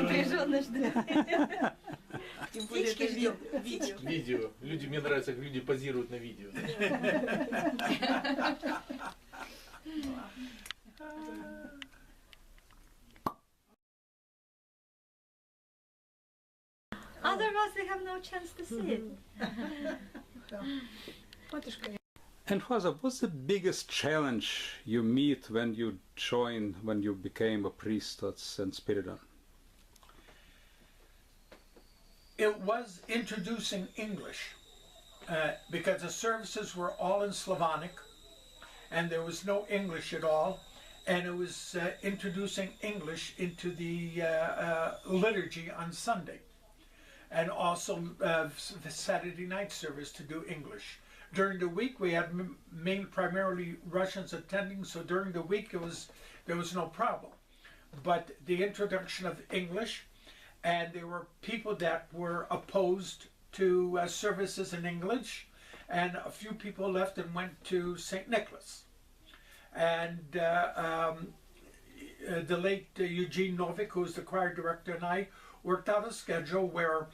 Напряженно ждать. Тем более это видео. Видео. Люди, мне нравится, как люди позируют на видео. Otherwise they have no chance to see it. And Father, what's the biggest challenge you meet when you became a priest at St. Spiridon? It was introducing English, because the services were all in Slavonic, and there was no English at all, and it was introducing English into the liturgy on Sunday, and also the Saturday night service to do English. During the week we had primarily Russians attending, so during the week there was no problem. But the introduction of English, and there were people that were opposed to services in English, and a few people left and went to St. Nicholas. And the late Eugene Novik, who was the choir director, and I worked out a schedule where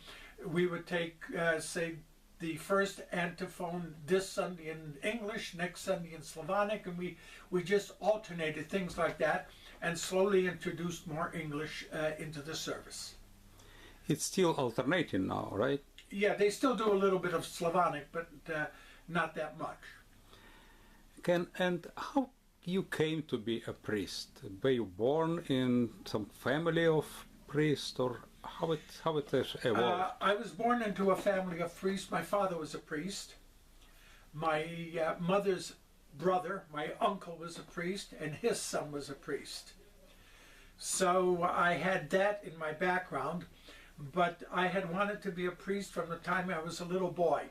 we would take, say, the first antiphon this Sunday in English, next Sunday in Slavonic, and we just alternated things like that and slowly introduced more English into the service. It's still alternating now, right? Yeah, they still do a little bit of Slavonic, but not that much. And how you came to be a priest? Were you born in some family of priests, or how it evolved? I was born into a family of priests. My father was a priest. My mother's brother, my uncle, was a priest, and his son was a priest. So I had that in my background, but I had wanted to be a priest from the time I was a little boy.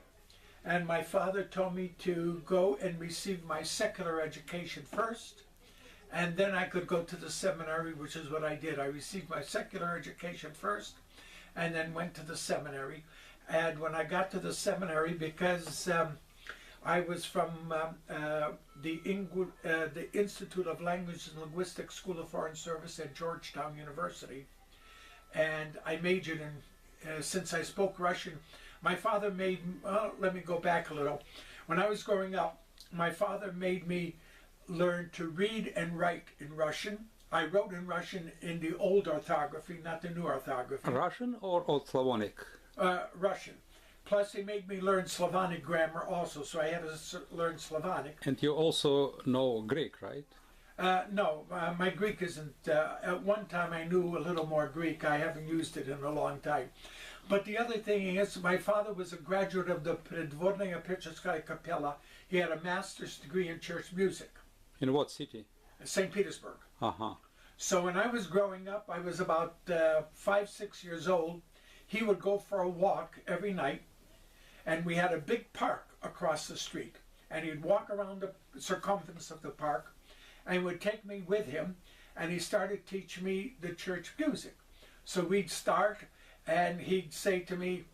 And my father told me to go and receive my secular education first, and then I could go to the seminary, which is what I did. I received my secular education first, and then went to the seminary. And when I got to the seminary, because I was from the Institute of Language and Linguistics School of Foreign Service at Georgetown University, and I majored in, since I spoke Russian, my father made, let me go back a little. When I was growing up, my father made me learn to read and write in Russian. I wrote in Russian in the old orthography, not the new orthography. Russian or Old Slavonic? Russian. Plus he made me learn Slavonic grammar also, so I had to learn Slavonic. And you also know Greek, right? No, my Greek isn't. At one time I knew a little more Greek. I haven't used it in a long time. But the other thing is, my father was a graduate of the Predvornaya Pecherskaya Kapela. He had a master's degree in church music. In what city? St. Petersburg. Uh-huh. So when I was growing up, I was about 5, 6 years old. He would go for a walk every night, and we had a big park across the street. And he'd walk around the circumference of the park, and he would take me with him, and he started teaching me the church music. So we'd start, and he'd say to me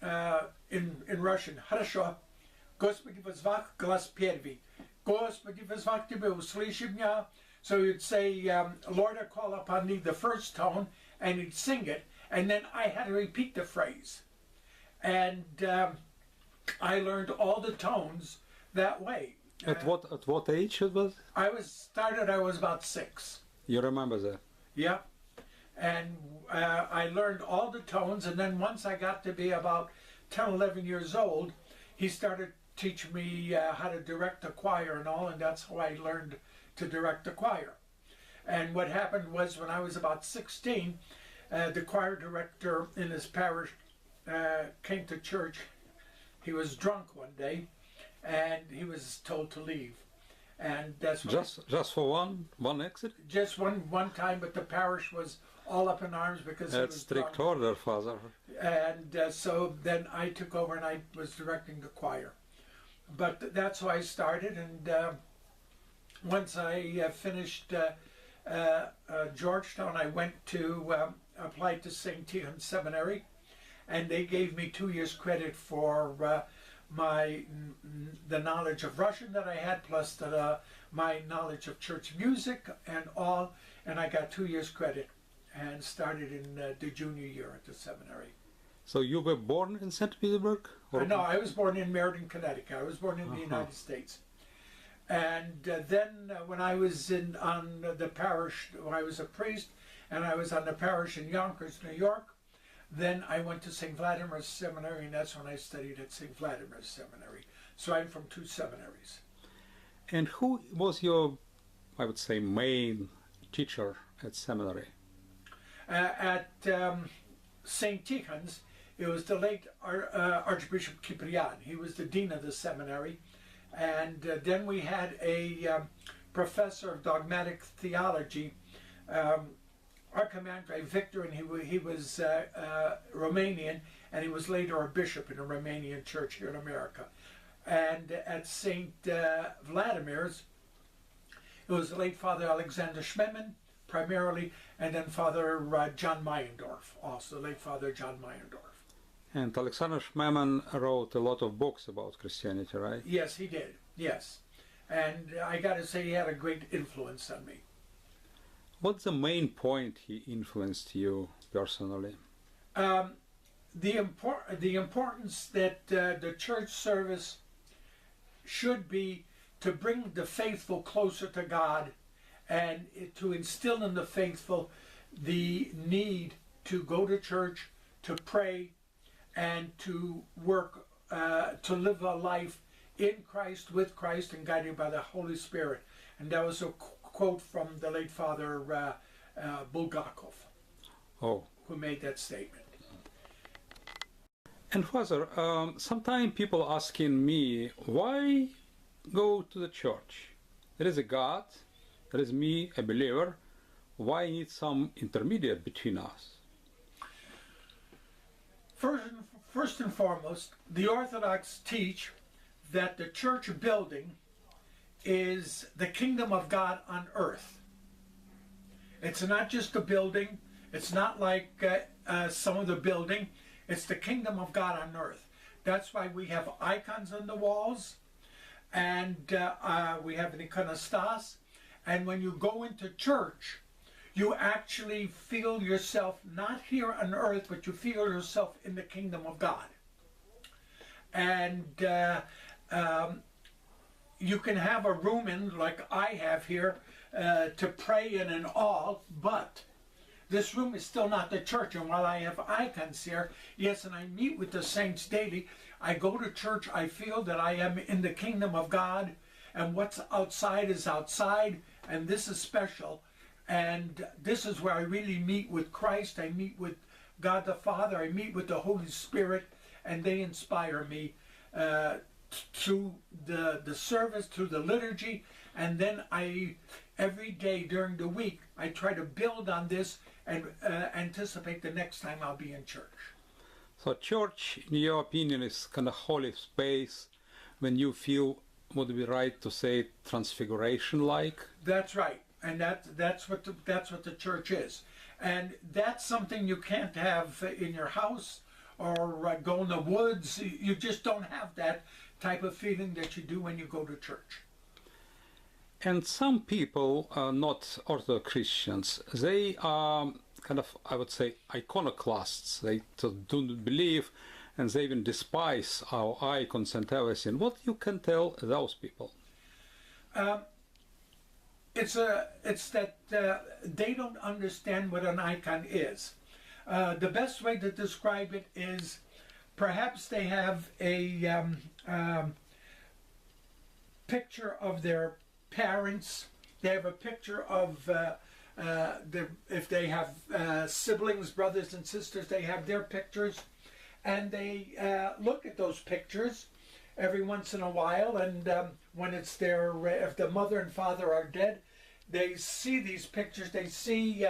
in Russian, "Хорошо, Господи, возвах глаз первый. Господи, возвах тебя, услыши меня." So he'd say, "Lord, I call upon thee," the first tone, and he'd sing it, and then I had to repeat the phrase. And I learned all the tones that way. At what age it was? I was about 6. You remember that? Yeah. And I learned all the tones, and then once I got to be about 10, 11 years old, he started teaching me how to direct a choir and all, and that's how I learned to direct a choir. And what happened was, when I was about 16, the choir director in his parish came to church. He was drunk one day, and he was told to leave. And that's just for one exit? Just one time, but the parish was all up in arms because that's strict drunk. Order, Father. And so then I took over and I was directing the choir. But that's how I started, and once I finished Georgetown, I went to apply to St. Tikhon Seminary, and they gave me 2 years credit for the knowledge of Russian that I had, plus my knowledge of church music and all, and I got 2 years credit. and started in the junior year at the seminary. So you were born in St. Petersburg? Or? No, I was born in Meriden, Connecticut. I was born in the United States. And then when I was on the parish, when I was a priest, and I was on the parish in Yonkers, New York, then I went to St. Vladimir's Seminary, and that's when I studied at St. Vladimir's Seminary. So I'm from two seminaries. And who was your, I would say, main teacher at seminary? At St. Tikhon's, it was the late Archbishop Ciprian. He was the dean of the seminary. And then we had a professor of dogmatic theology, Archimandrite Victor, and he was Romanian, and he was later a bishop in a Romanian church here in America. And at St. Vladimir's, it was the late Father Alexander Schmemann, primarily, and then Father John Meyendorf, also late Father John Meyendorf. And Alexander Schmemann wrote a lot of books about Christianity, right? Yes, he did, yes. And I got to say he had a great influence on me. What's the main point he influenced you personally? The importance that the church service should be to bring the faithful closer to God and to instill in the faithful the need to go to church, to pray, and to work, to live a life in Christ, with Christ, and guided by the Holy Spirit. And that was a quote from the late Father Bulgakov, who made that statement. And Father, sometimes people asking me, why go to the church? There is a God, there is me, a believer. Why need some intermediate between us? First and foremost, the Orthodox teach that the church building is the kingdom of God on earth. It's not just a building. It's not like some of the building. It's the kingdom of God on earth. That's why we have icons on the walls, and we have an iconostas. And when you go into church, you actually feel yourself not here on earth, but you feel yourself in the kingdom of God. And you can have a room in, like I have here, to pray in and all, but this room is still not the church. And while I have icons here, yes, and I meet with the saints daily, I go to church, I feel that I am in the kingdom of God, and what's outside is outside, and this is special. And this is where I really meet with Christ. I meet with God the Father. I meet with the Holy Spirit, and they inspire me through the service, through the liturgy. And then every day during the week, I try to build on this and anticipate the next time I'll be in church. So church, in your opinion, is kind of holy space when you feel, would it be right to say, transfiguration-like? That's right. And that's what the church is, and that's something you can't have in your house or go in the woods. You just don't have that type of feeling that you do when you go to church. And some people, not Orthodox Christians, they are kind of, I would say, iconoclasts. They don't believe, and they even despise our icons and everything. What you can tell those people? It's that they don't understand what an icon is. The best way to describe it is perhaps they have a picture of their parents. They have a picture of, if they have siblings, brothers and sisters, they have their pictures. And they look at those pictures every once in a while, and when it's if the mother and father are dead, they see these pictures, they see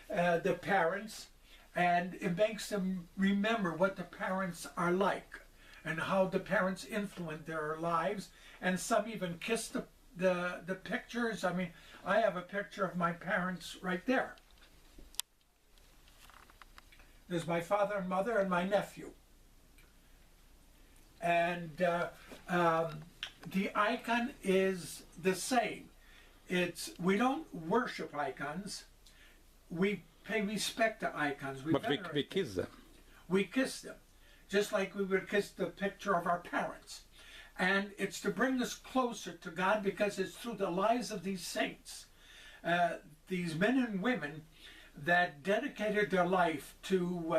the parents, and it makes them remember what the parents are like and how the parents influence their lives. And some even kiss the pictures. I mean, I have a picture of my parents right there. There's my father and mother and my nephew. And the icon is the same. We don't worship icons. We pay respect to icons. But we venerate kiss them. We kiss them, just like we would kiss the picture of our parents. And it's to bring us closer to God, because it's through the lives of these saints, these men and women that dedicated their life to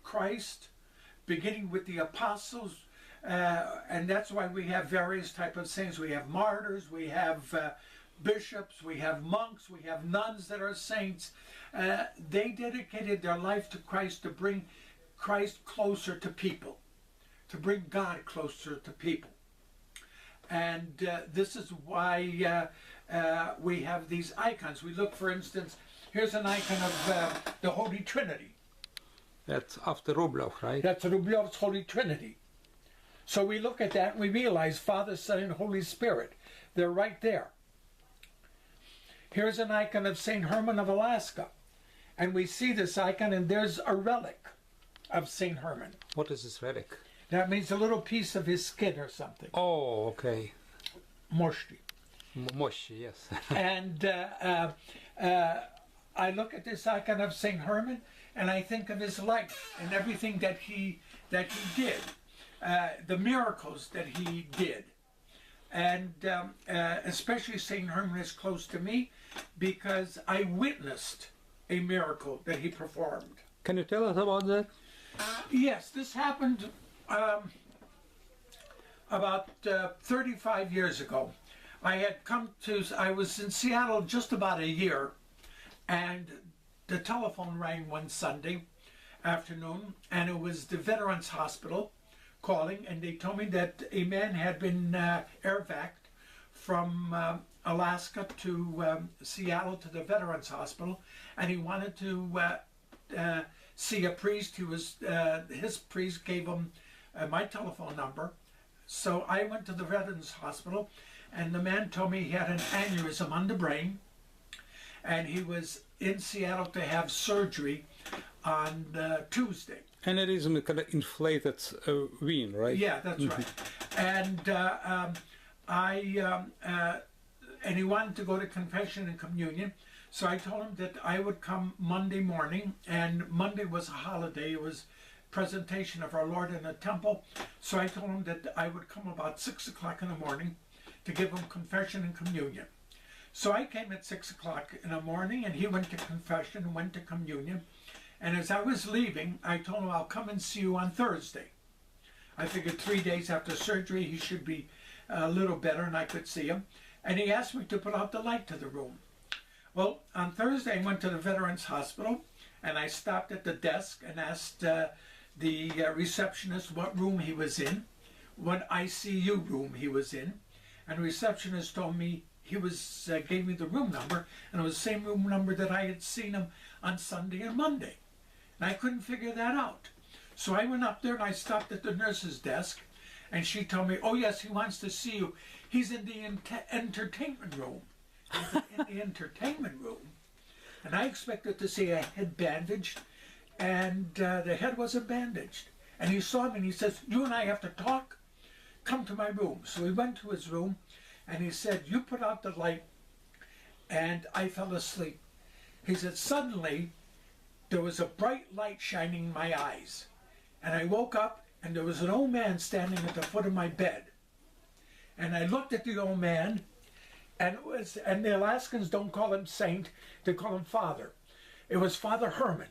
Christ, beginning with the apostles, and that's why we have various type of saints. We have martyrs, we have bishops, we have monks, we have nuns that are saints. They dedicated their life to Christ to bring Christ closer to people, to bring God closer to people. And this is why we have these icons. We look, for instance, here's an icon of the Holy Trinity. That's after Rublev, right? That's Rublev's Holy Trinity. So we look at that and we realize Father, Son, and Holy Spirit. They're right there. Here's an icon of St. Herman of Alaska. And we see this icon, and there's a relic of St. Herman. What is this relic? That means a little piece of his skin or something. Oh, okay. Moshti. Moshi, yes. And I look at this icon of St. Herman, and I think of his life and everything that he did, the miracles that he did. And especially St. Herman is close to me because I witnessed a miracle that he performed. Can you tell us about that? Yes, this happened about 35 years ago. I was in Seattle just about a year, and the telephone rang one Sunday afternoon, and it was the Veterans Hospital calling, and they told me that a man had been air-vac'd from Alaska to Seattle to the Veterans Hospital, and he wanted to see a priest. His priest gave him my telephone number. So I went to the Veterans Hospital, and the man told me he had an aneurysm on the brain, and he was in Seattle to have surgery on Tuesday. Aneurysm, kind of inflated vein, right? Yeah, that's right. And and he wanted to go to confession and communion. So I told him that I would come Monday morning, and Monday was a holiday. It was presentation of our Lord in the temple. So I told him that I would come about 6 o'clock in the morning to give him confession and communion. So I came at 6 o'clock in the morning, and he went to confession and went to communion. And as I was leaving, I told him, I'll come and see you on Thursday. I figured 3 days after surgery, he should be a little better and I could see him. And he asked me to put out the light to the room. Well, on Thursday, I went to the Veterans Hospital, and I stopped at the desk and asked the receptionist what room he was in, what ICU room he was in. And the receptionist told me gave me the room number, and it was the same room number that I had seen him on Sunday and Monday. And I couldn't figure that out. So I went up there and I stopped at the nurse's desk, and she told me, oh yes, he wants to see you. He's in the entertainment room. He's in the entertainment room. And I expected to see a head bandaged, and the head wasn't bandaged. And he saw me and he says, you and I have to talk. Come to my room. So we went to his room, and he said, you put out the light. And I fell asleep. He said, suddenly there was a bright light shining in my eyes. And I woke up, and there was an old man standing at the foot of my bed. And I looked at the old man, and the Alaskans don't call him saint, they call him father. It was Father Herman.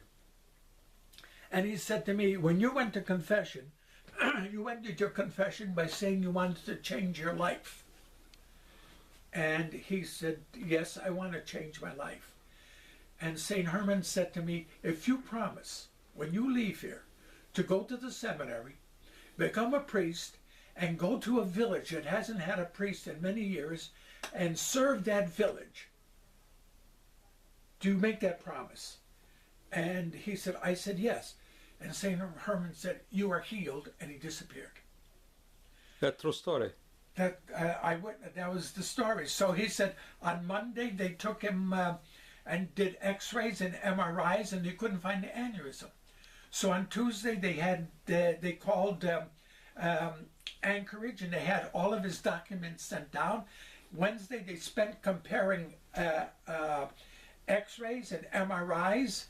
And he said to me, when you went to confession, you ended your confession by saying you wanted to change your life. And he said, yes, I want to change my life. And St. Herman said to me, if you promise, when you leave here, to go to the seminary, become a priest, and go to a village that hasn't had a priest in many years, and serve that village, do you make that promise? And he said, I said, yes. And St. Herman said, you are healed, and he disappeared. That true story. That was the story. So he said on Monday they took him and did X-rays and MRIs, and they couldn't find the aneurysm. So on Tuesday they called Anchorage, and they had all of his documents sent down. Wednesday they spent comparing X-rays and MRIs,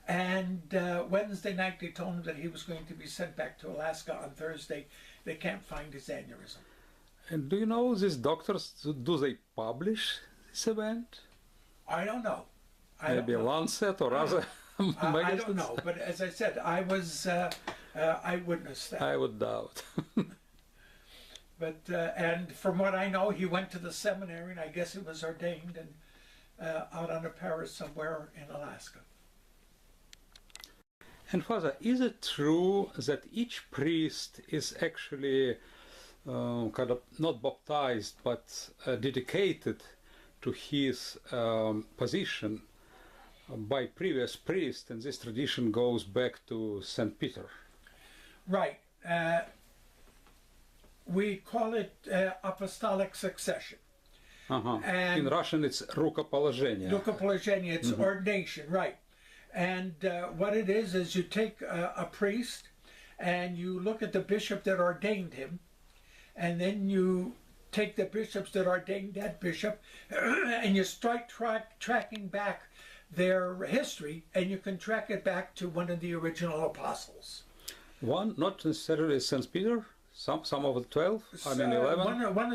And Wednesday night they told him that he was going to be sent back to Alaska on Thursday. They can't find his aneurysm. And do you know these doctors, do they publish this event? I don't know. Maybe Lancet or other magazines? I don't know, but as I said, I witnessed that. I would doubt. But and from what I know, he went to the seminary, and I guess he was ordained and out on a parish somewhere in Alaska. And Father, is it true that each priest is actually kind of not baptized, but dedicated to his position by previous priest, and this tradition goes back to St. Peter? Right. We call it apostolic succession. And in Russian, it's рукоположение. Rukopologenia, it's ordination, right. And what it is you take a priest and you look at the bishop that ordained him, and then you take the bishops that ordained that bishop and you start tracking back their history, and you can track it back to one of the original apostles. One, not necessarily St. Peter, some of the 12, I mean 11? One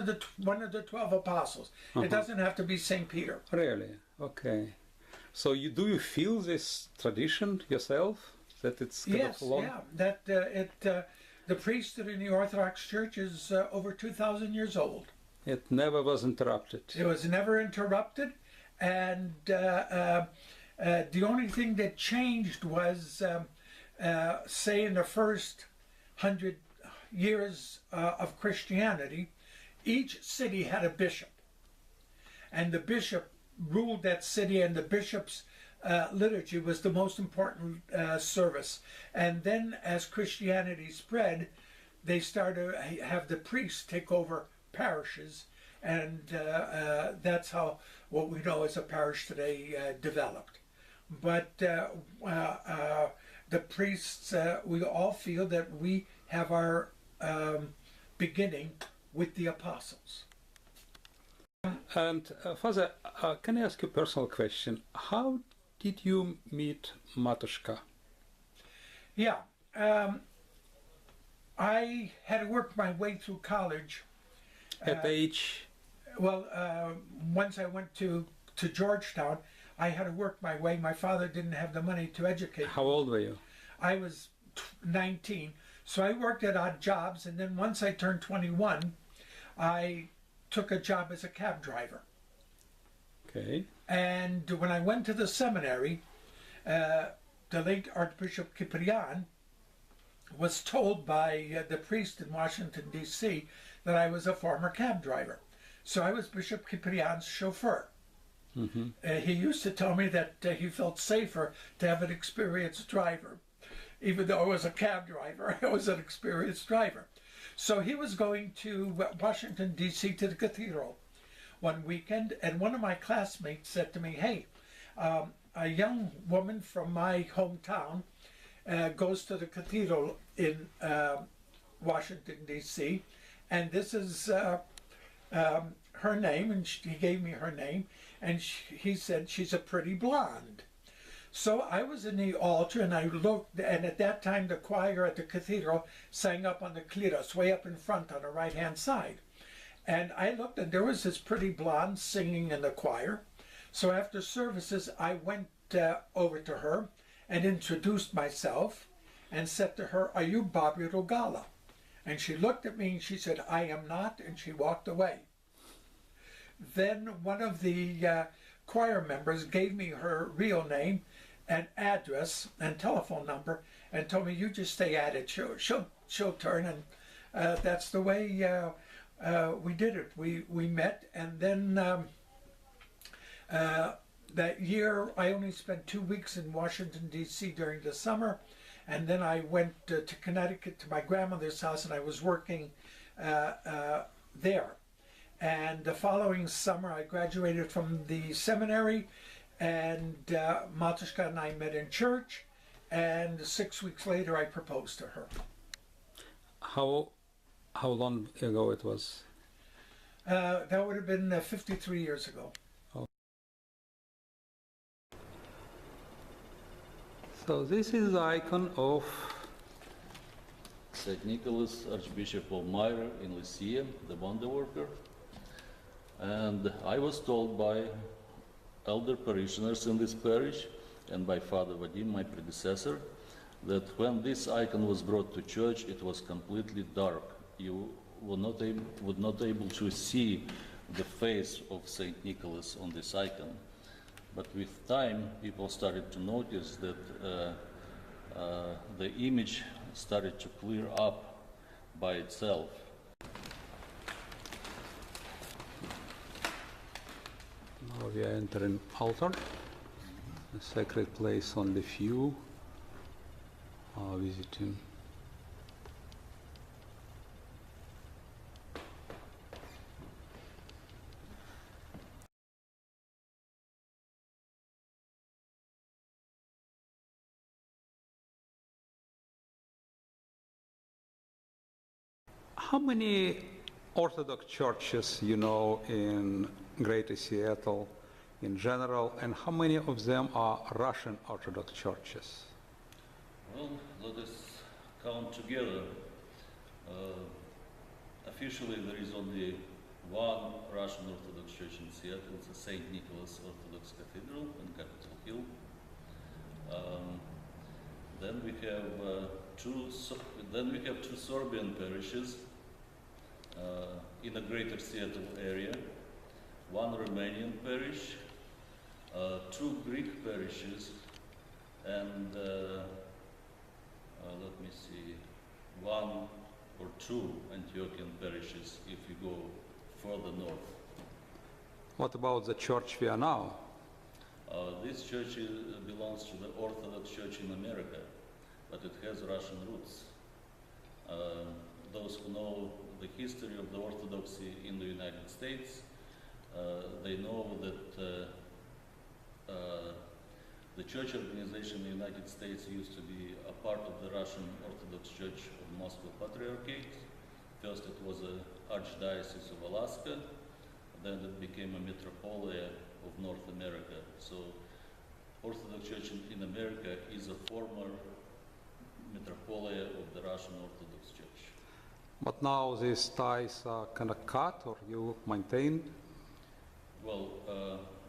of the 12 apostles. It doesn't have to be St. Peter. Really? Okay. So do you feel this tradition yourself, that it's kind Yes, of long? yeah. That the priesthood in the Orthodox Church is over 2,000 years old. It never was interrupted. It was never interrupted, and the only thing that changed was, say, in the first 100 years of Christianity, each city had a bishop, and the bishop ruled that city, and the bishop's liturgy was the most important service. And then as Christianity spread, they started to have the priests take over parishes, and that's how what we know as a parish today developed. But the priests, we all feel that we have our beginning with the apostles. And Father, can I ask you a personal question? How did you meet Matushka? Yeah, I had worked my way through college. At age? Well, once I went to Georgetown, I had to work my way. My father didn't have the money to educate me. How old were you? I was 19, so I worked at odd jobs, and then once I turned 21, I took a job as a cab driver. Okay. And when I went to the seminary, the late Archbishop Ciprian was told by the priest in Washington, D.C., that I was a former cab driver. So I was Bishop Ciprian's chauffeur. He used to tell me that he felt safer to have an experienced driver. Even though I was a cab driver, I was an experienced driver. So he was going to Washington, D.C. to the cathedral one weekend, and one of my classmates said to me, hey, a young woman from my hometown goes to the cathedral in Washington, D.C., and this is her name, and he gave me her name, and he said she's a pretty blonde. So I was in the altar, and I looked, and at that time the choir at the cathedral sang up on the kliros, way up in front on the right-hand side. And I looked, and there was this pretty blonde singing in the choir. So after services, I went over to her and introduced myself and said to her, are you Bobby Rogala? And she looked at me and she said, I am not, and she walked away. Then one of the choir members gave me her real name and address and telephone number and told me, you just stay at it, she'll turn, and that's the way we did it. We met, and then that year I only spent 2 weeks in Washington, D.C. during the summer, and then I went to Connecticut to my grandmother's house, and I was working there. And the following summer I graduated from the seminary, and Matushka and I met in church, and 6 weeks later I proposed to her. How long ago it was? That would have been 53 years ago. So this is the icon of St. Nicholas, Archbishop of Myra in Lycia, the wonder worker. And I was told by elder parishioners in this parish and by Father Vadim, my predecessor, that when this icon was brought to church, it was completely dark. You would not able to see the face of St. Nicholas on this icon. But with time, people started to notice that the image started to clear up by itself. Now we are entering altar, a sacred place only few are visiting. How many Orthodox churches you know in Greater Seattle in general, and how many of them are Russian Orthodox churches? Well, let us count together. Officially, there is only one Russian Orthodox church in Seattle. It's the St. Nicholas Orthodox Cathedral in Capitol Hill. Then we have two Sorbian parishes in the Greater Seattle area, one Romanian parish, two Greek parishes, and let me see, one or two Antiochian parishes if you go further north. What about the church we are now? This church belongs to the Orthodox Church in America, but it has Russian roots. Those who know the history of the Orthodoxy in the United States, they know that the church organization in the United States used to be a part of the Russian Orthodox Church of Moscow Patriarchate. First it was an Archdiocese of Alaska, then it became a Metropolia of North America. So Orthodox Church in America is a former Metropolia of the Russian Orthodox Church. But now these ties are kind of cut, or you maintain? Well,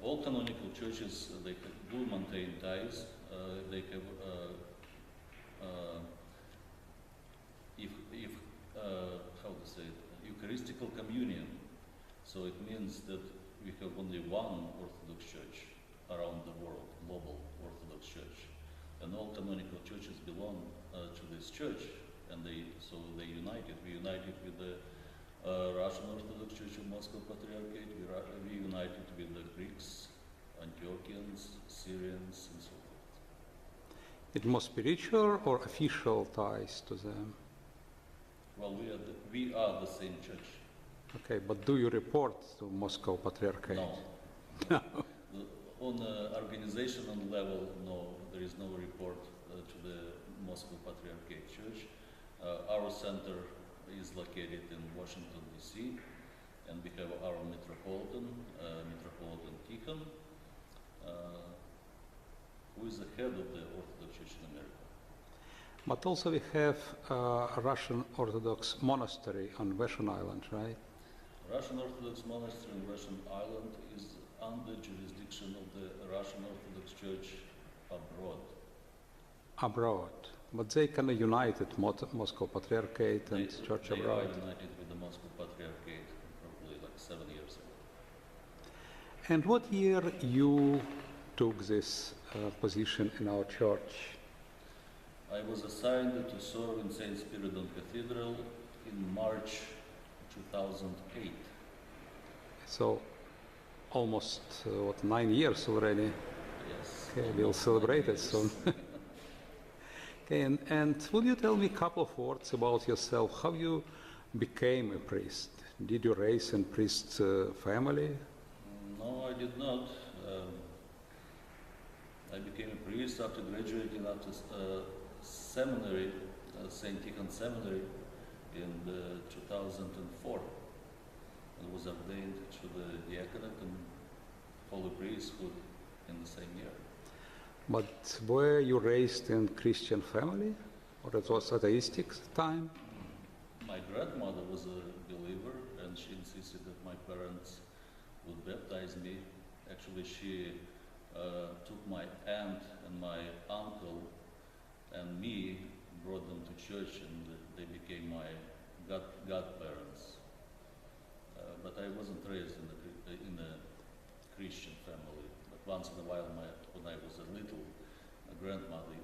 all canonical churches, they do maintain ties. They have, how to say it, Eucharistical communion. So it means that we have only one Orthodox church around the world, global Orthodox church. And all canonical churches belong to this church, and they united. We united with the Russian Orthodox Church of Moscow Patriarchate, we united with the Greeks, Antiochians, Syrians, and so forth. It more spiritual or official ties to them? Well, we are the same church. Okay, but do you report to Moscow Patriarchate? No. On organizational level, no, there is no report to the Moscow Patriarchate Church. Our center is located in Washington, D.C., and we have our Metropolitan, Metropolitan Tikhon, who is the head of the Orthodox Church in America. But also we have a Russian Orthodox monastery on Vashon Island, right? Russian Orthodox monastery on Vashon Island is under jurisdiction of the Russian Orthodox Church abroad. Abroad. But they kind of united Moscow Patriarchate and Church abroad. They are united with the Moscow Patriarchate probably like 7 years ago. And what year you took this position in our church? I was assigned to serve in St. Spiridon Cathedral in March 2008. So almost, 9 years already? Yes. Okay, we'll celebrate it soon. Okay, and will you tell me a couple of words about yourself, how you became a priest? Did you raise in priest family? No, I did not. I became a priest after graduating after seminary, St. Tikhon Seminary in 2004. I was ordained to the diaconate and holy priesthood in the same year. But were you raised in Christian family, or it was atheistic time? My grandmother was a believer, and she insisted that my parents would baptize me. Actually, she took my aunt and my uncle and me, brought them to church, and they became my godparents. But I wasn't raised in a Christian family. But once in a while, when I was a little, my grandmother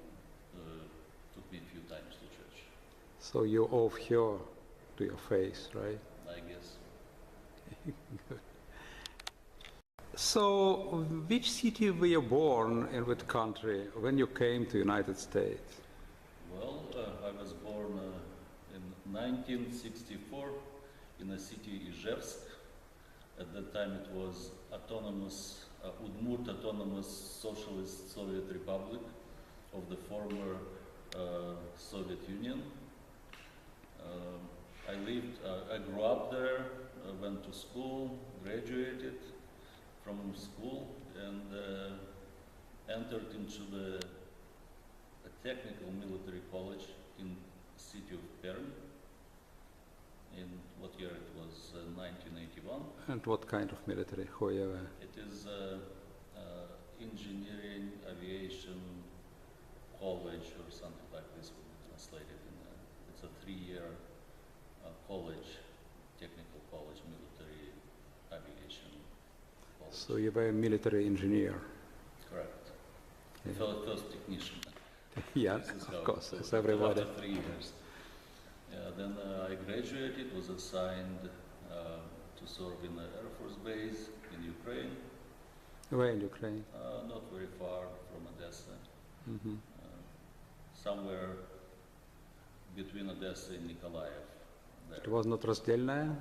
took me a few times to church. So you owe her to your faith, right? I guess. Good. So, which city were you born in which country when you came to United States? Well, I was born in 1964 in the city Ijevsk. At that time it was autonomous, Udmurt Autonomous Socialist Soviet Republic of the former Soviet Union. I grew up there, went to school, graduated from school, and entered into a technical military college in the city of Perm. In what year it was? 1981. And what kind of military? Who you were? It is engineering aviation college or something like this would be translated. It's a 3-year college, technical college, military aviation college. So you were a military engineer. Correct. Yeah. First technician. Yeah, This is of how course, it as was. everybody. After 3 years. Yeah, then I graduated, was assigned to serve in the Air Force base in Ukraine, Where in Ukraine? not very far from Odessa, Hmm. somewhere between Odessa and Nikolaev. There. It was not Разделная?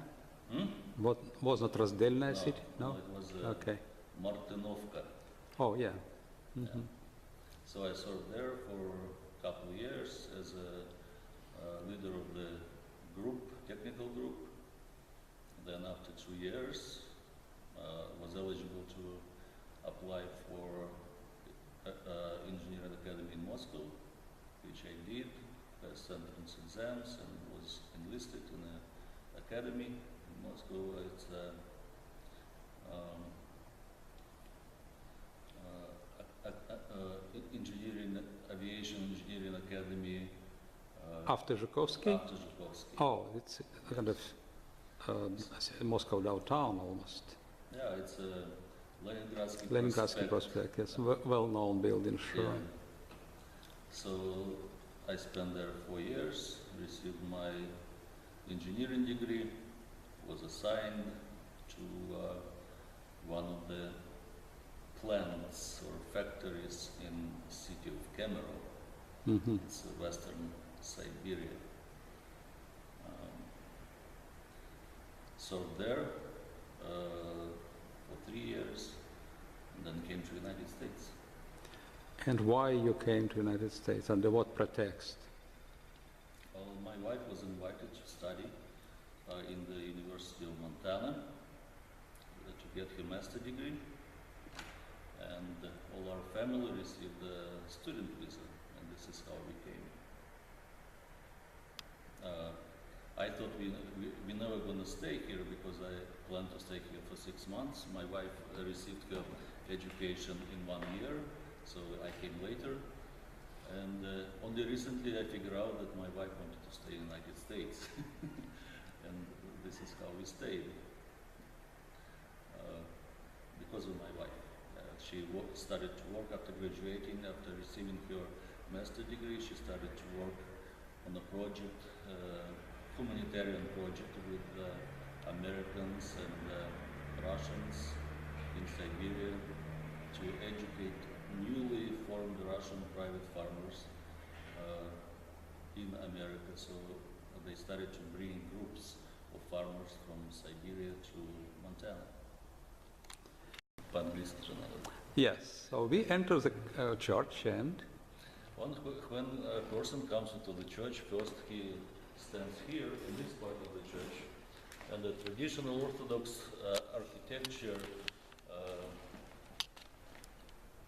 Hmm? What was not Разделная city? No, No? it was Okay. Martinovka. Oh, yeah. Yeah. Hmm. So I served there for a couple of years as a leader of the group, technical group. Then after 2 years, was eligible to apply for Engineering Academy in Moscow, which I did, passed entrance exams, and was enlisted in an academy in Moscow. It's Aviation Engineering Academy. After Zhukovsky? After Zhukovsky. Oh, it's a kind of Moscow downtown almost. Yeah, it's a Leningradsky Leningradsky Prospect, yes. Well-known building, sure. Yeah. So I spent there 4 years, received my engineering degree, was assigned to one of the plants or factories in the city of Kemerovo. Hmm. It's western Siberia. Served there for 3 years, and then came to United States. And why you came to United States? Under what pretext? Well, my wife was invited to study in the University of Montana to get her master degree, and all our family received a student visa, and this is how we came. I thought we're never going to stay here because I planned to stay here for 6 months. My wife received her education in 1 year, so I came later. And only recently I figured out that my wife wanted to stay in the United States. And this is how we stayed. Because of my wife. She started to work after graduating, after receiving her master's degree. She started to work on a project, humanitarian project with Americans and Russians in Siberia to educate newly formed Russian private farmers in America. So they started to bring groups of farmers from Siberia to Montana. Yes, so we enter the church and... When a person comes into the church, first he stands here in this part of the church, and the traditional Orthodox architecture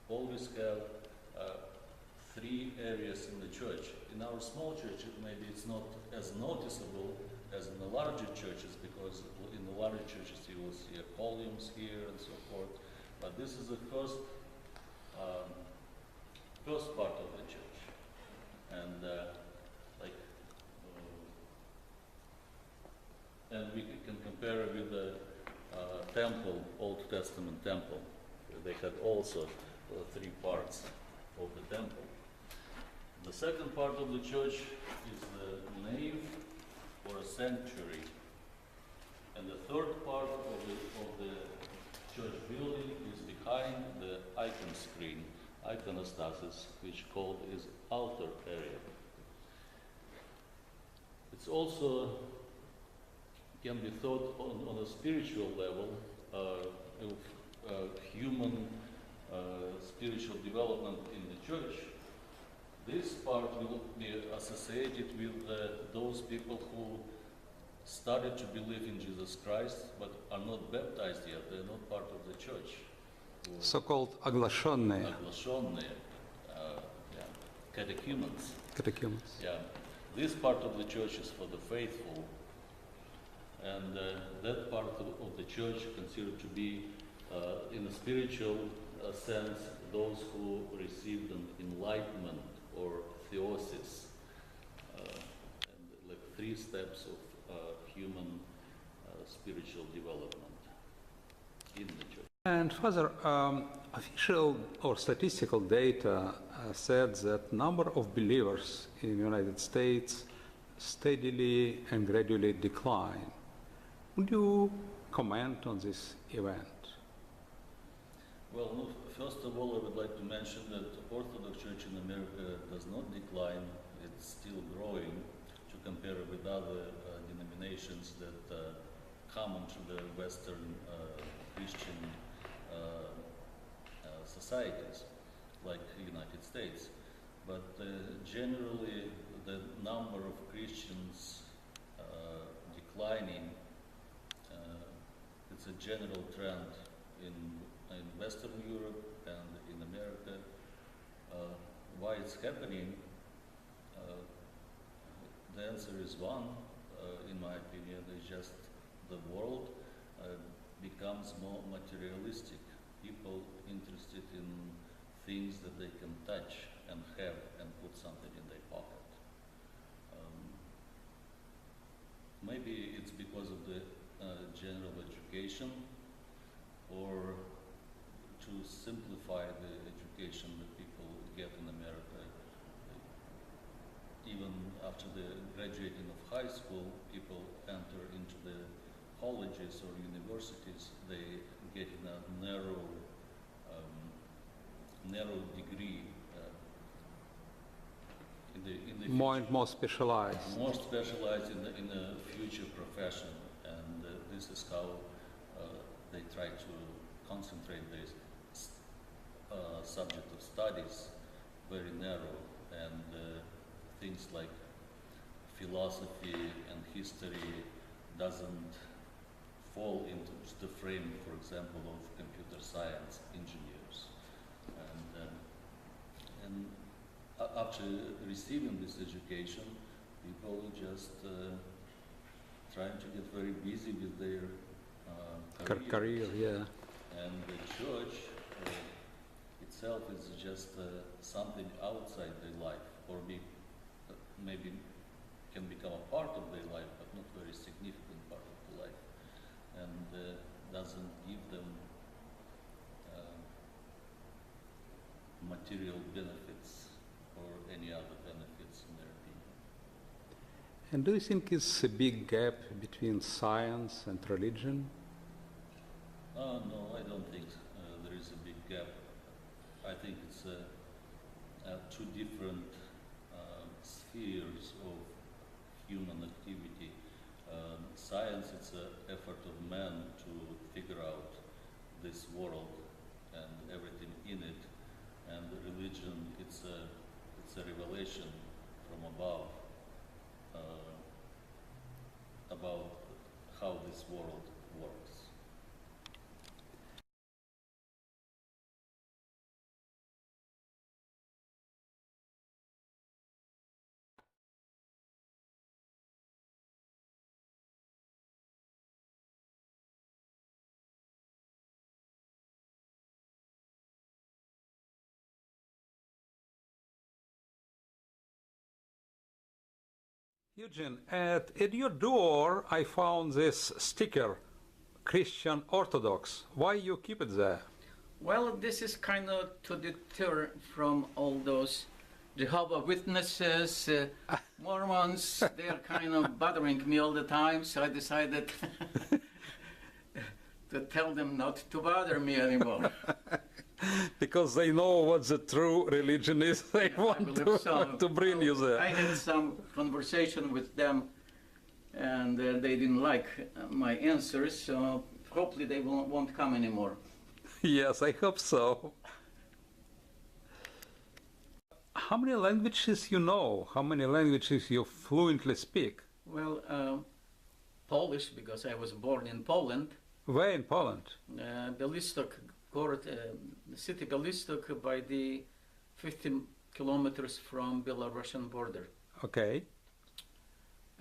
always have three areas in the church. In our small church, maybe it's not as noticeable as in the larger churches, because in the larger churches you will see columns here and so forth. But this is the first part of the church, and and we can compare it with the temple, Old Testament temple. They had also three parts of the temple. The second part of the church is the nave or a sanctuary, and the third part of the church building is behind the icon screen, iconostasis, which called is altar area. It's also can be thought on a spiritual level of human spiritual development in the church. This part will be associated with those people who started to believe in Jesus Christ but are not baptized yet. They're not part of the church. So-called оглашенные. Catechumens. Catechumens. Yeah. This part of the church is for the faithful. And that part of the church considered to be, in a spiritual sense, those who received an enlightenment or theosis, and like 3 steps of human spiritual development in the church. And further, official or statistical data said that number of believers in the United States steadily and gradually decline. Would you comment on this event? Well, no, first of all, I would like to mention that the Orthodox Church in America does not decline. It's still growing to compare with other denominations that common to the Western Christian societies, like the United States. But generally, the number of Christians declining, it's a general trend in Western Europe and in America. Why it's happening? The answer is one, in my opinion, is just the world becomes more materialistic. People interested in things that they can touch and have and put something in their pocket. Maybe it's because of the general education, or to simplify the education that people get in America. Even after the graduating of high school, people enter into the colleges or universities. They get in a narrow degree in the More and more specialized. more specialized in a future profession, and this is how they try to concentrate this subject of studies very narrow, and things like philosophy and history doesn't fall into the frame, for example, of computer science engineers. And after receiving this education, people just trying to get very busy with their Career, yeah. And the church itself is just something outside their life, or maybe can become a part of their life, but not very significant part of the life, and doesn't give them material benefits or any other benefits in their opinion. And do you think it's a big gap between science and religion? No, I don't think there is a big gap. I think it's two different spheres of human activity. Science, it's an effort of man to figure out this world and everything in it, and religion, it's a revelation from above about how this world works. Eugene, at your door I found this sticker, Christian Orthodox. Why you keep it there? Well, this is kind of to deter from all those Jehovah Witnesses, Mormons. They are kind of bothering me all the time, so I decided to tell them not to bother me anymore. Because they know what the true religion is. They I want believe so. to bring you there. I had some conversation with them, and they didn't like my answers, so hopefully they won't come anymore. Yes, I hope so. How many languages you know? How many languages you fluently speak? Well, Polish, because I was born in Poland. Where in Poland? Białystok, the city Białystok, by the 50 kilometers from Belarusian border. Okay.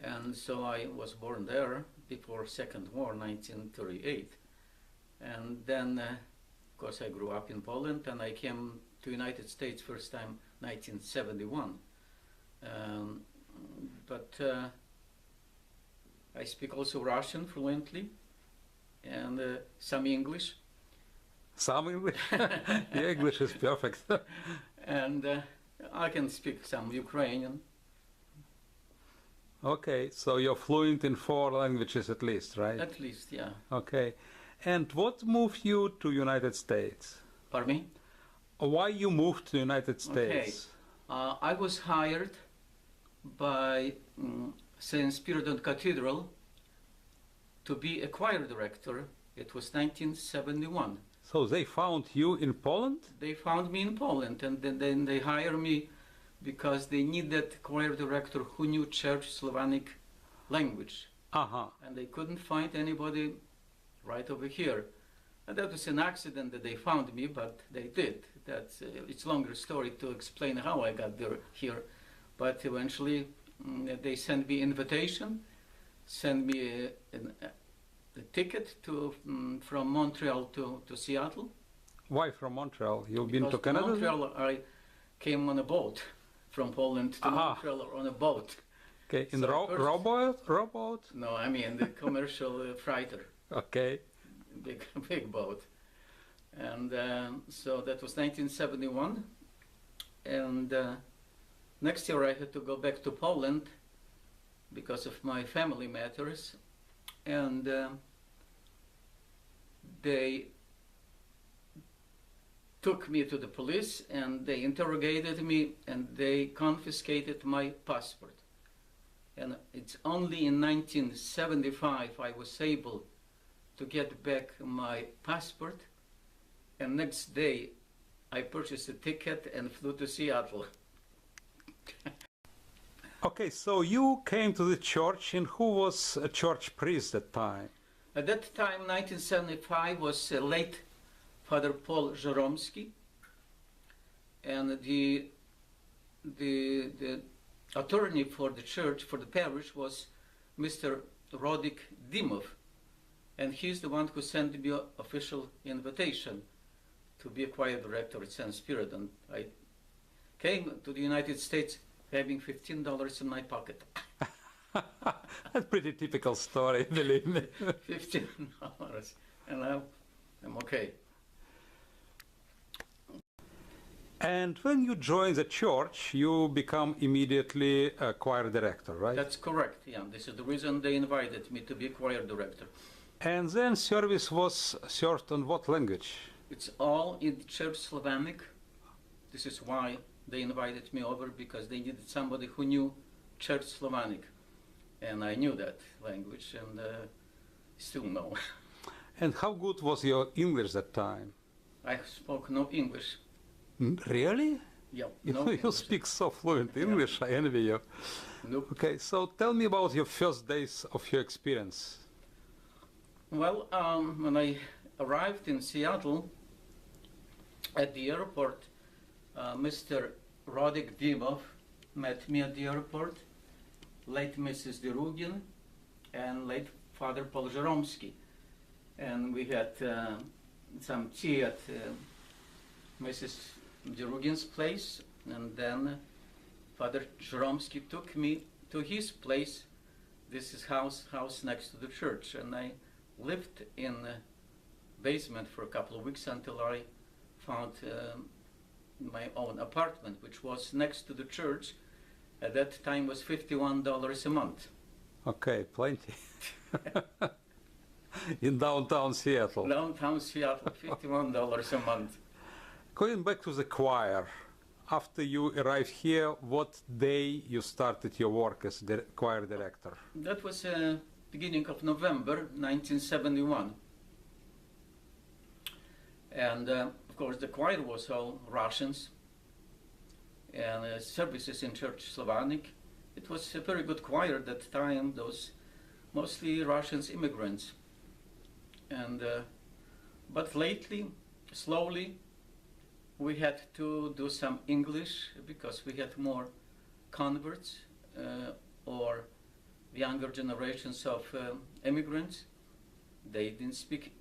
And so I was born there before Second War, 1938. And then, of course, I grew up in Poland, and I came to United States first time 1971. But I speak also Russian fluently, and some English. Some English? Yeah, English is perfect. And I can speak some Ukrainian. Okay, so you're fluent in 4 languages at least, right? At least, yeah. Okay. And what moved you to United States? Pardon me? Why you moved to United States? I was hired by St. Spiridon Cathedral to be a choir director. It was 1971. So they found you in Poland? They found me in Poland, and then they hired me because they needed choir director who knew Church Slavonic language. Uh-huh. And they couldn't find anybody right over here. And that was an accident that they found me, but they did. That's it's a longer story to explain how I got there here. But eventually they sent me invitation, sent me a ticket to from Montreal to Seattle. Why from Montreal? You've been Because to Canada? Montreal, I came on a boat from Poland to Montreal on a boat. Okay, in So first- rowboat? No, I mean the commercial freighter. Okay. Big boat. And so that was 1971. And next year I had to go back to Poland because of my family matters. And they took me to the police and they interrogated me and they confiscated my passport. And it's only in 1975 I was able to get back my passport, and next day I purchased a ticket and flew to Seattle. Okay, so you came to the church, and who was a church priest at that time? At that time, 1975, was late Father Paul Żeromski, and the attorney for the church, for the parish, was Mr. Rodik Dimov. And he's the one who sent me an official invitation to be a choir director at St. Spiridon. I came to the United States having $15 in my pocket. That's pretty typical story, believe me. $15. And I'm okay. And when you join the church, you become immediately a choir director, right? That's correct, yeah. This is the reason they invited me to be choir director. And then service was served in what language? It's all in Church Slavonic. This is why they invited me over, because they needed somebody who knew Church Slavonic. And I knew that language, and still know. And how good was your English that time? I spoke no English. Really? Yeah, You, no you English. speak so fluent English, I envy you. Nope. Okay, so tell me about your first days of your experience. Well, when I arrived in Seattle, at the airport, Mr. Rodik Dimov met me at the airport, late Mrs. Derugin, and late Father Paul Żeromski. And we had some tea at Mrs. Derugin's place, and then Father Żeromski took me to his place. This is house next to the church, and I lived in the basement for a couple of weeks until I found my own apartment, which was next to the church. At that time was $51 a month. Okay, plenty. In downtown Seattle. Downtown Seattle, $51 a month. Going back to the choir, after you arrived here, what day you started your work as choir director? That was beginning of November 1971. And of course the choir was all Russians, and services in Church Slavonic. It was a very good choir at that time, those mostly Russians immigrants. And but lately, slowly, we had to do some English because we had more converts or younger generations of immigrants. They didn't speak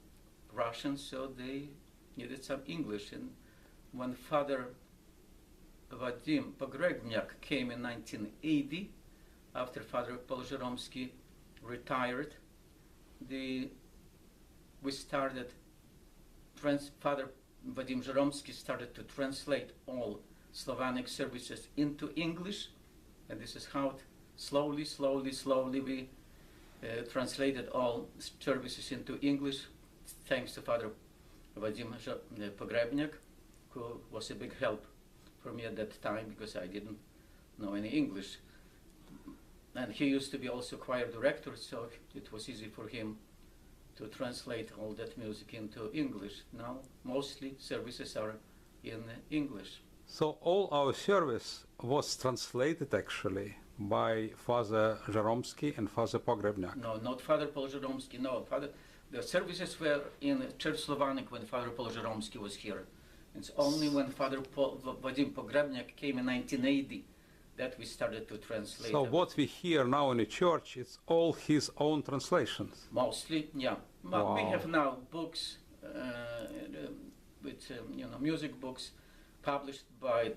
Russian, so they needed some English. And when Father Vadim Pogrebnyak came in 1980, after Father Polzheromsky retired, Father Vadim Zheromsky started to translate all Slavonic services into English, and this is how slowly we translated all services into English, thanks to Father Vadim Pogrebnyak, who was a big help for me at that time because I didn't know any English. And he used to be also choir director, so it was easy for him to translate all that music into English. Now, mostly services are in English. So all our service was translated actually by Father Zheromsky and Father Pogrebnyak. No, not Father Polzheromsky, no. The services were in Church Slavonic when Father Polzheromsky was here. It's only when Father Vadim Pogrebnyak came in 1980 that we started to translate. So what we hear now in the church, it's all his own translations? Mostly, yeah. Wow. We have now books with music books published by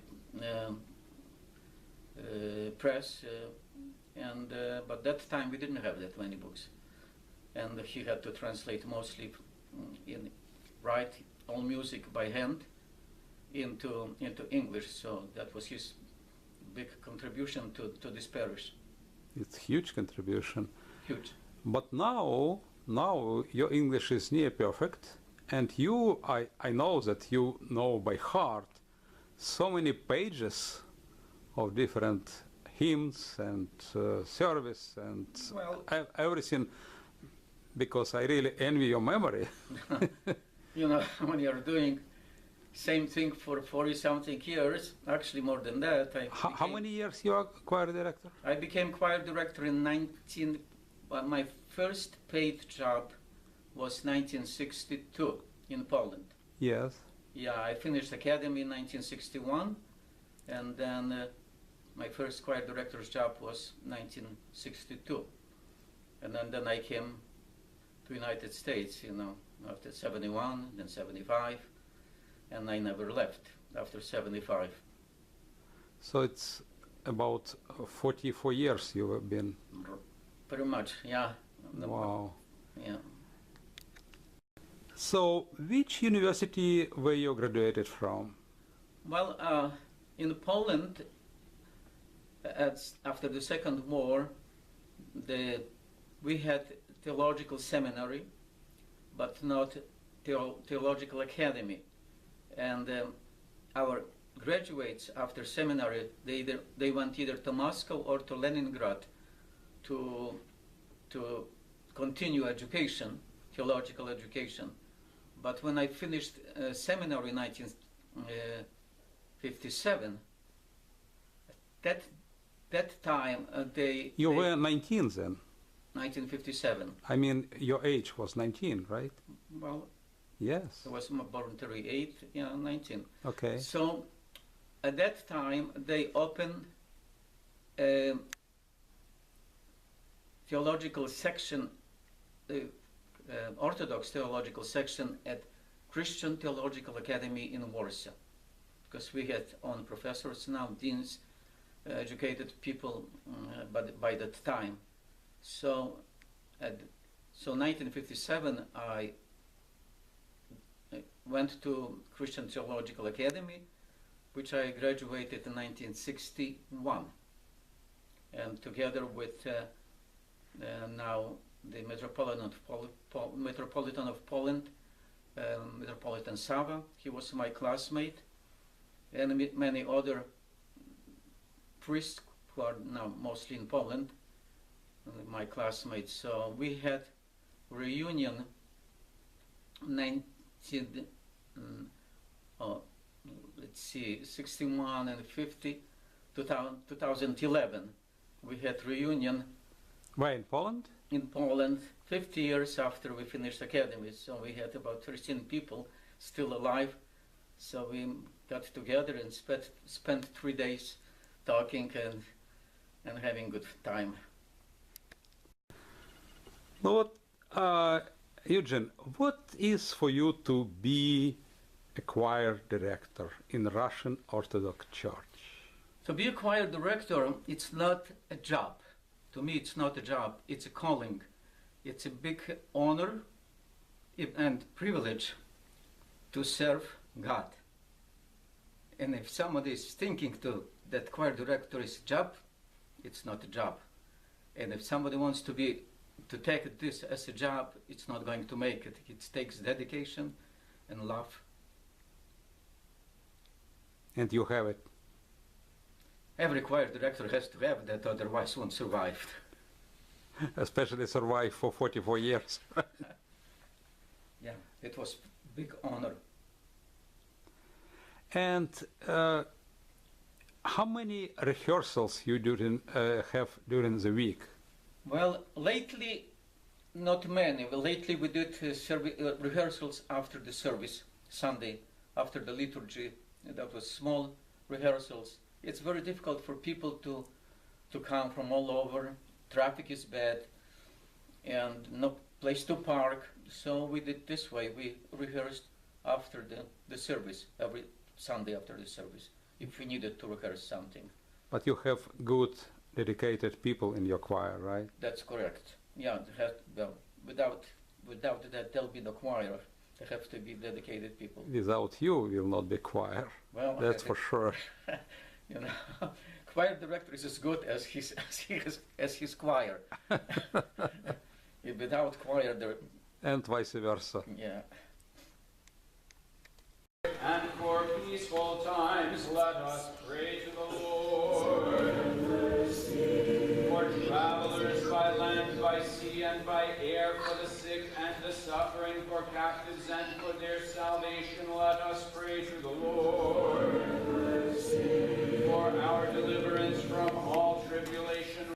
press, but that time we didn't have that many books, and he had to translate mostly write all music by hand into English. So that was his big contribution to this parish. It's huge contribution. Huge. But now your English is near perfect, and I know that you know by heart so many pages of different hymns and service and everything, because I really envy your memory. When you're doing same thing for 40-something years, actually more than that. How many years you are choir director? I became choir director in my first paid job was 1962 in Poland. Yes. Yeah, I finished academy in 1961, and then my first choir director's job was 1962. And then I came to United States, after 71, then 75, and I never left after 75. So it's about 44 years you have been. Pretty much, yeah. Wow. Yeah. So which university were you graduated from? Well, in Poland, after the Second War, we had theological seminary, but not theological academy. And our graduates after seminary, they went either to Moscow or to Leningrad to continue education, theological education. But when I finished seminary in 1957, that time You were 19 then? 1957. I mean, your age was 19, right? Well, yes. I was born 38, 19. Okay. So at that time they opened a theological section, Orthodox theological section at Christian Theological Academy in Warsaw, because we had on professors now, deans, educated people by that time. So, 1957, I went to Christian Theological Academy, which I graduated in 1961. And together with now the Metropolitan of Poland, Metropolitan Sava, he was my classmate, and many other priests who are now mostly in Poland, my classmates. So we had reunion 61 and 50, 2011. We had reunion. Where, in Poland? In Poland, 50 years after we finished academy. So we had about 13 people still alive. So we got together and spent 3 days talking and having good time. Well, Eugene, what is for you to be a choir director in the Russian Orthodox Church? To be a choir director, it's not a job. To me, it's not a job, it's a calling. It's a big honor and privilege to serve God. And if somebody is thinking that choir director is a job, it's not a job. And if somebody wants to take this as a job, it's not going to make it. It takes dedication and love. And you have it. Every choir director has to have that, otherwise won't survive. Especially survive for 44 years. Yeah, it was a big honor. And how many rehearsals you have during the week? Well, lately, not many. Well, lately we did rehearsals after the service, Sunday, after the liturgy. That was small rehearsals. It's very difficult for people to come from all over. Traffic is bad and no place to park. So we did this way. We rehearsed after the service, every Sunday after the service, if we needed to rehearse something. But you have good, dedicated people in your choir, right? That's correct. Yeah, without that, there'll be no choir. There have to be dedicated people. Without you, will not be choir. Well, that's for sure. You know, choir director is as good as his choir. Without choir, and vice versa. Yeah. And for peaceful times, let us pray to the Lord. For travelers by land, by sea, and by air, for the sick and the suffering, for captives and for their salvation, let us pray to the Lord. For our deliverance from all tribulation.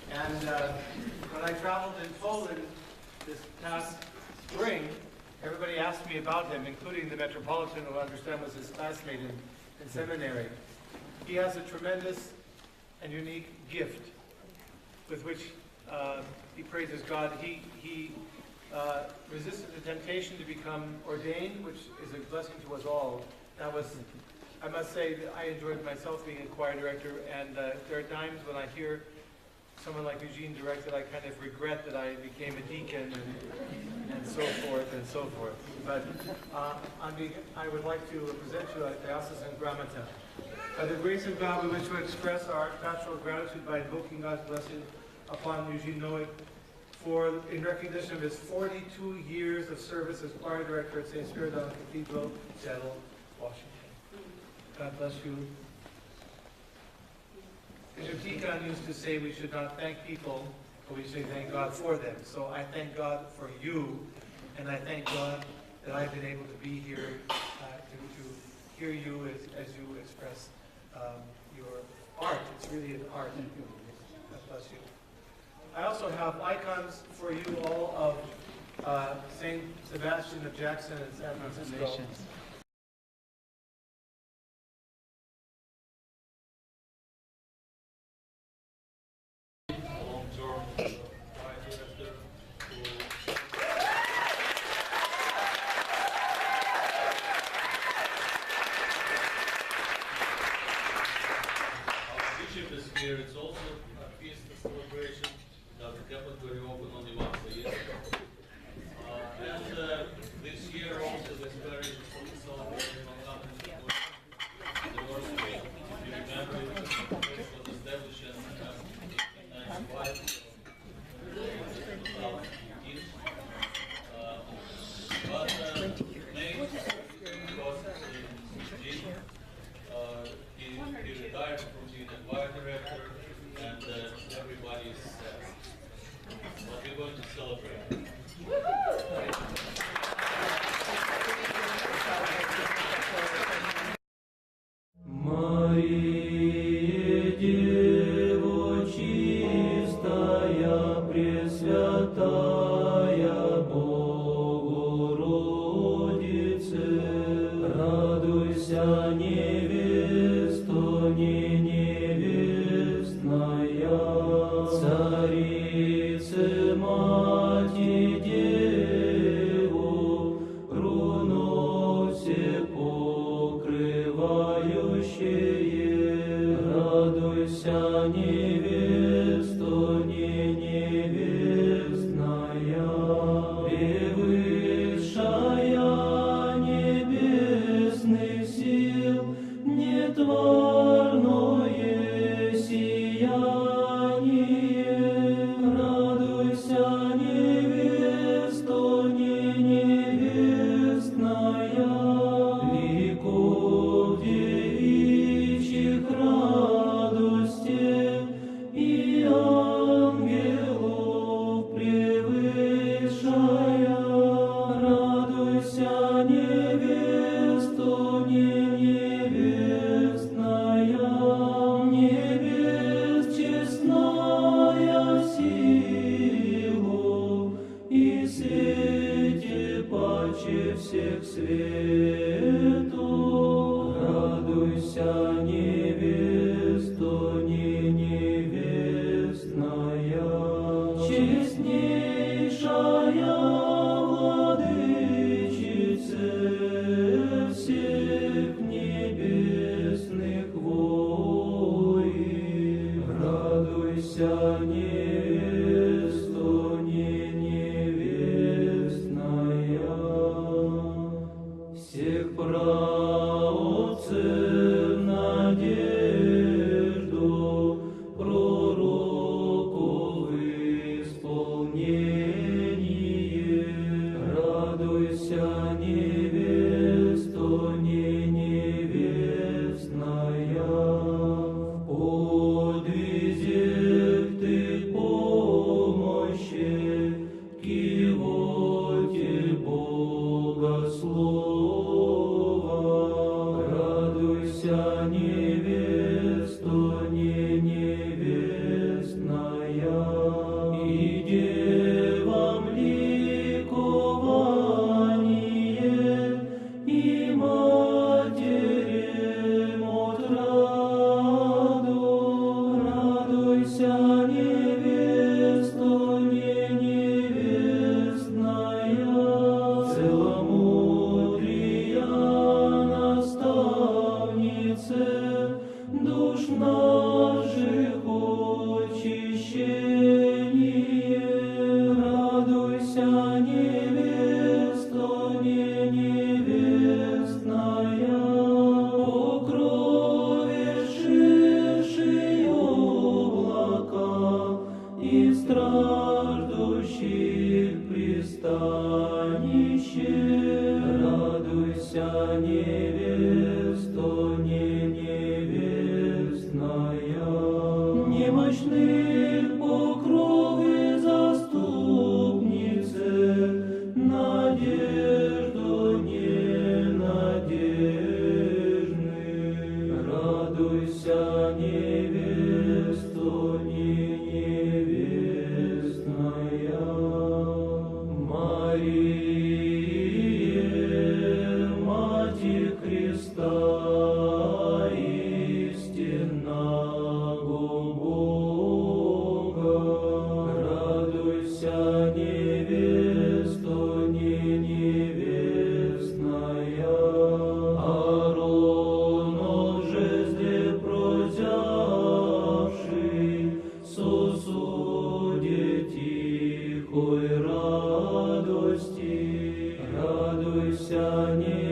And when I traveled in Poland this past spring, Everybody asked me about him, including the Metropolitan, who I understand was his classmate in seminary. He has a tremendous and unique gift with which he praises God. He resisted the temptation to become ordained, which is a blessing to us all. That was, I must say, that I enjoyed myself being a choir director, and there are times when I hear someone like Eugene direct that I kind of regret that I became a deacon and so forth and so forth. But I would like to present you a diocesan grammaton. By the grace of God, we wish to express our pastoral gratitude by invoking God's blessing upon Eugene Noe in recognition of his 42 years of service as choir director at St. Spiridon Cathedral, Seattle, Washington. God bless you. Bishop Tikhon used to say we should not thank people, but we should thank God for them. So I thank God for you, and I thank God that I've been able to be here to hear you as you express your art. It's really an art. God bless you. I also have icons for you all of St. Sebastian of Jackson and San Francisco. Here it's also a feast celebration that the Catholic very open only once a year. And this year also this parish is celebrating on Catholic the Lord's Day. If you remember, it was established in 1995. But May, because he retired from being a choir director, and everybody is sad. But we're going to celebrate. Мария, Дева чистая, Пресвятая Богородице, радуйся, невесто, не невестная, Царице, Мати, Деву, руно все покрывающее, радуйся, невесто, не невестная, превысшая небесных сил, нетварное сияние, радуйся, невесто, не невестная, ликов девичьих радости и ангелов превышая, радуйся, невесто, не невестная, небес честная сила и свете паче всех светов, радуйся, невесто, не невестная, честнейшая владычице всех небесных войн, радуйся, невесто, не невестная, всех праотцев надежд невеста, не невестная, по крови шедшие облака и страждущих пристанище. Радуйся, невеста, не невестная, немощных покровы заступнице, надежду ненадежных. Радуйся, невеста, не невестная. Мария, Матерь Христа, истинного Бога, радуйся, невеста, не невестная. Ааронов жезле прозявший, сосуде тихой радости, радуйся, невеста,